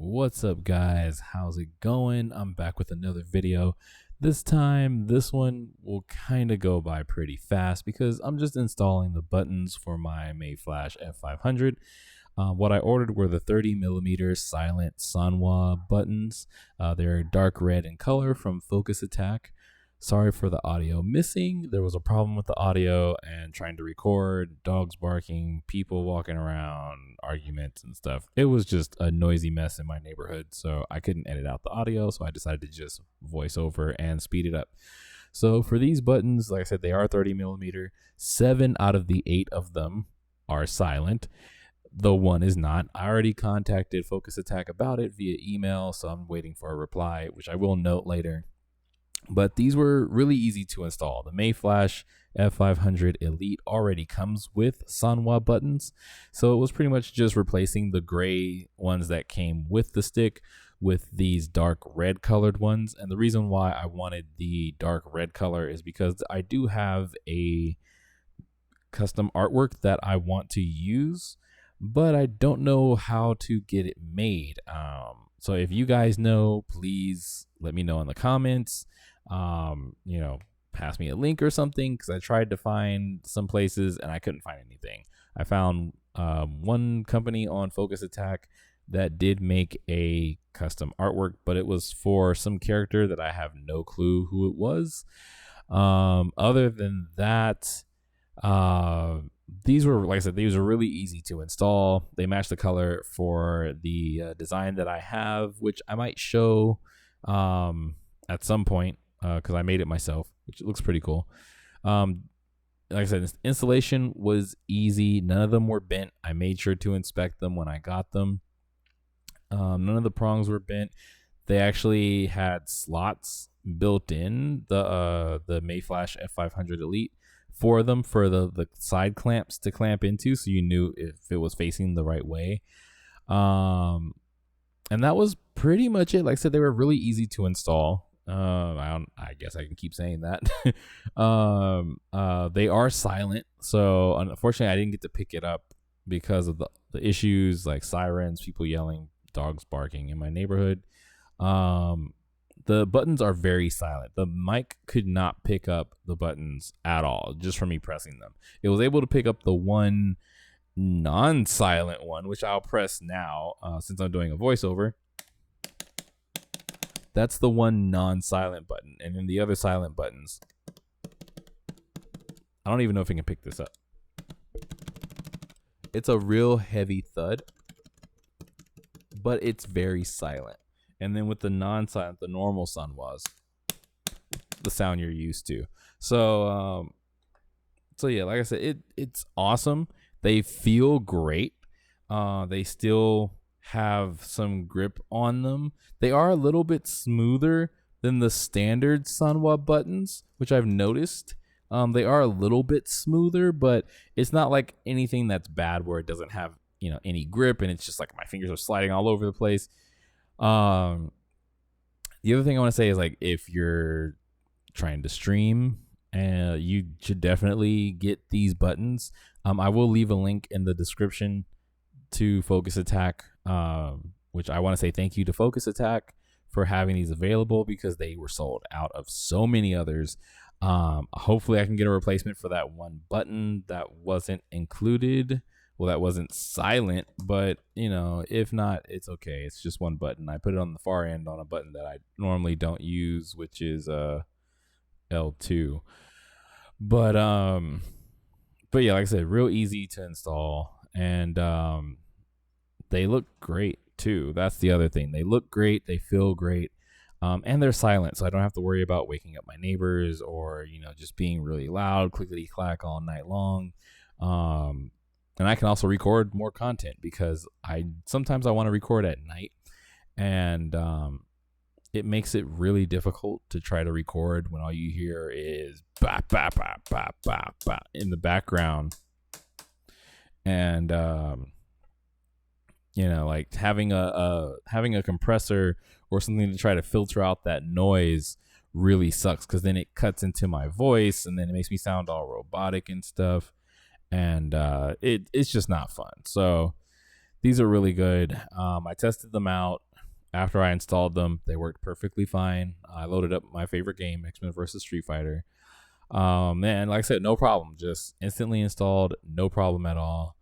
What's up, guys? How's it going? I'm back with another video. This time, this one will kind of go by pretty fast because I'm just installing the buttons for my Mayflash F500. What I ordered were the 30mm silent Sanwa buttons. They're dark red in color from Focus Attack. Sorry for the audio missing. There was a problem with the audio and trying to record, dogs barking, people walking around, arguments and stuff. It was just a noisy mess in my neighborhood, so I couldn't edit out the audio, so I decided to just voice over and speed it up. So for these buttons, like I said, they are 30mm. 7 out of the 8 of them are silent. The one is not. I already contacted Focus Attack about it via email, so I'm waiting for a reply, which I will note later. But these were really easy to install. The Mayflash F500 Elite already comes with Sanwa buttons, so it was pretty much just replacing the gray ones that came with the stick with these dark red colored ones. And the reason why I wanted the dark red color is because I do have a custom artwork that I want to use, but I don't know how to get it made. So if you guys know, please let me know in the comments. Pass me a link or something, because I tried to find some places and I couldn't find anything. I found one company on Focus Attack that did make a custom artwork, but it was for some character that I have no clue who it was. Other than that, these were, like I said, these were really easy to install. They match the color for the design that I have, which I might show at some point, because I made it myself, which looks pretty cool. Like I said, installation was easy. None of them were bent. I made sure to inspect them when I got them. None of the prongs were bent. They actually had slots built in the Mayflash F500 Elite for them, for the side clamps to clamp into, so you knew if it was facing the right way. And that was pretty much it. Like I said, they were really easy to install. I guess I can keep saying that. They are silent, so unfortunately I didn't get to pick it up because of the issues like sirens, people yelling, dogs barking in my neighborhood. The buttons are very silent. The mic could not pick up the buttons at all just from me pressing them. It was able to pick up the one non-silent one, which I'll press now since I'm doing a voiceover. That's the one non-silent button. And then the other silent buttons, I don't even know if I can pick this up. It's a real heavy thud, but it's very silent. And then with the non-silent, the normal Sanwas, the sound you're used to. So yeah, like I said, it's awesome. They feel great. They still have some grip on them. They are a little bit smoother than the standard Sanwa buttons, which I've noticed. They are a little bit smoother, but it's not like anything that's bad where it doesn't have, any grip and it's just like my fingers are sliding all over the place. The other thing I want to say is, like, if you're trying to stream, you should definitely get these buttons. I will leave a link in the description to Focus Attack, which I want to say thank you to Focus Attack for having these available, because they were sold out of so many others. Hopefully I can get a replacement for that one button that wasn't included. Well, that wasn't silent, but if not, it's okay. It's just one button. I put it on the far end on a button that I normally don't use, which is L2. But yeah, like I said, real easy to install, and they look great too. That's the other thing. They look great, they feel great, and they're silent, so I don't have to worry about waking up my neighbors or just being really loud, clickety clack all night long. And I can also record more content, because sometimes I want to record at night, and it makes it really difficult to try to record when all you hear is bop, bop, bop, bop, bop, bop in the background. And like having a compressor or something to try to filter out that noise really sucks, because then it cuts into my voice and then it makes me sound all robotic and stuff. And it's just not fun. So these are really good. I tested them out. After I installed them, they worked perfectly fine. I loaded up my favorite game, X-Men versus Street Fighter. And like I said, no problem. Just instantly installed, no problem at all.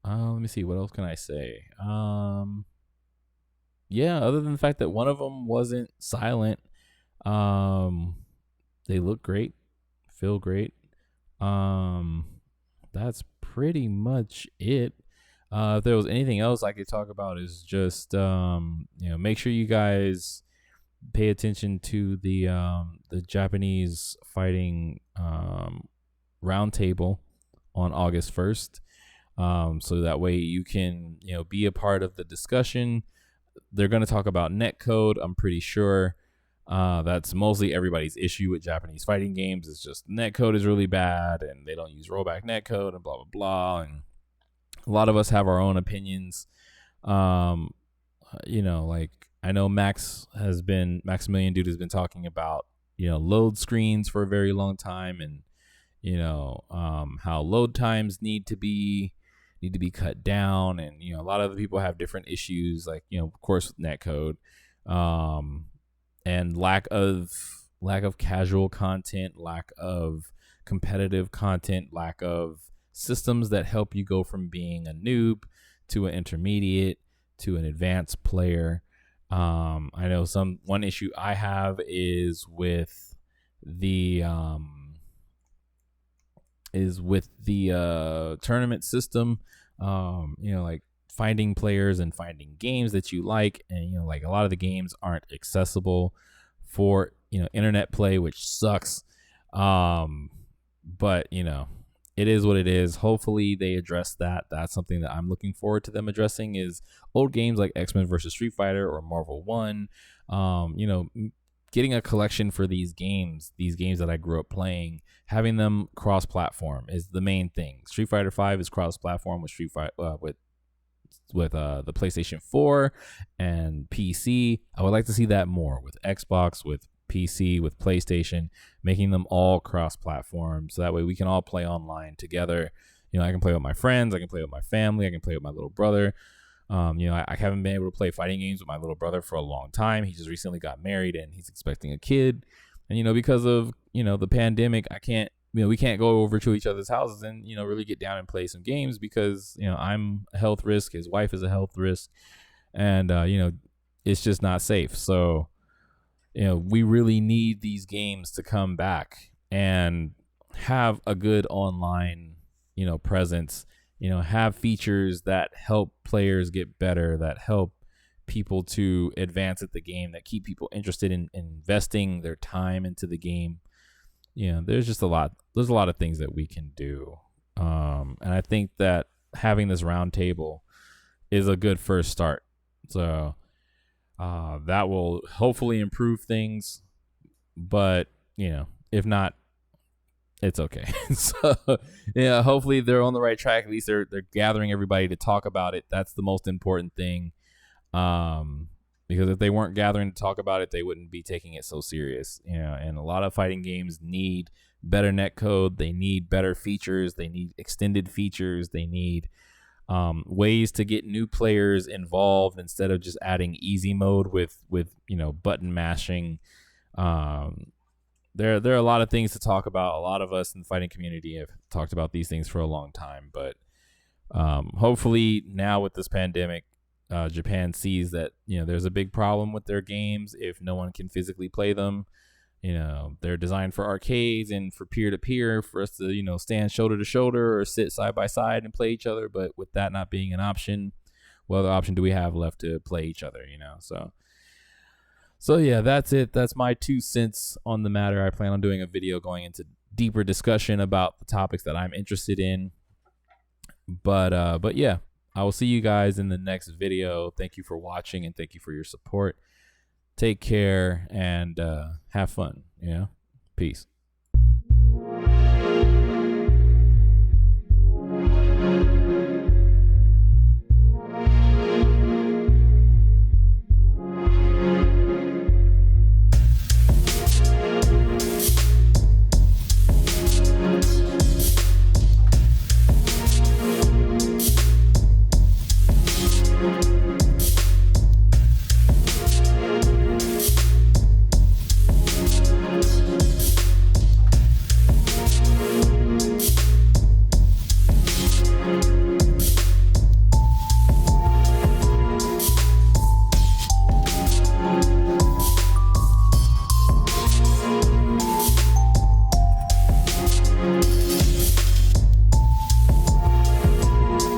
Let me see. What else can I say? Yeah, other than the fact that one of them wasn't silent, they look great, feel great. That's pretty much it. If there was anything else I could talk about, is just make sure you guys pay attention to the Japanese fighting roundtable on August 1st. So that way you can be a part of the discussion. They're going to talk about netcode. I'm pretty sure that's mostly everybody's issue with Japanese fighting games. It's just netcode is really bad and they don't use rollback netcode and blah blah blah. And a lot of us have our own opinions. Like I know Maximilian Dude has been talking about load screens for a very long time, and how load times need to be cut down, and a lot of the people have different issues, like of course with netcode, and lack of casual content, lack of competitive content, lack of systems that help you go from being a noob to an intermediate to an advanced player. I know one issue I have is with the tournament system. Like finding players and finding games that you like, and like a lot of the games aren't accessible for internet play, which sucks. But it is what it is. Hopefully they address that. That's something that I'm looking forward to them addressing, is old games like X-Men versus Street Fighter or Marvel 1. Getting a collection for these games that I grew up playing, having them cross-platform is the main thing. Street Fighter 5 is cross-platform with the PlayStation 4 and PC. I would like to see that more with Xbox, with PC, with PlayStation, making them all cross-platform, so that way we can all play online together. I can play with my friends, I can play with my family, I can play with my little brother. I haven't been able to play fighting games with my little brother for a long time. He just recently got married and he's expecting a kid. And, because of, the pandemic, we can't go over to each other's houses and, really get down and play some games because, I'm a health risk. His wife is a health risk. And, it's just not safe. So, we really need these games to come back and have a good online, presence. Have features that help players get better, that help people to advance at the game, that keep people interested in investing their time into the game. There's a lot of things that we can do. And I think that having this round table is a good first start. So that will hopefully improve things, but if not, it's okay. So hopefully they're on the right track. At least they're gathering everybody to talk about it. That's the most important thing. Because if they weren't gathering to talk about it, they wouldn't be taking it so serious. And a lot of fighting games need better netcode. They need better features. They need extended features. They need ways to get new players involved instead of just adding easy mode with button mashing. There are a lot of things to talk about. A lot of us in the fighting community have talked about these things for a long time, but hopefully now with this pandemic, Japan sees that there's a big problem with their games if no one can physically play them. They're designed for arcades and for peer-to-peer, for us to stand shoulder to shoulder or sit side by side and play each other. But with that not being an option, what other option do we have left to play each other? So yeah, that's it. That's my 2 cents on the matter. I plan on doing a video going into deeper discussion about the topics that I'm interested in. But yeah, I will see you guys in the next video. Thank you for watching and thank you for your support. Take care and have fun. Peace.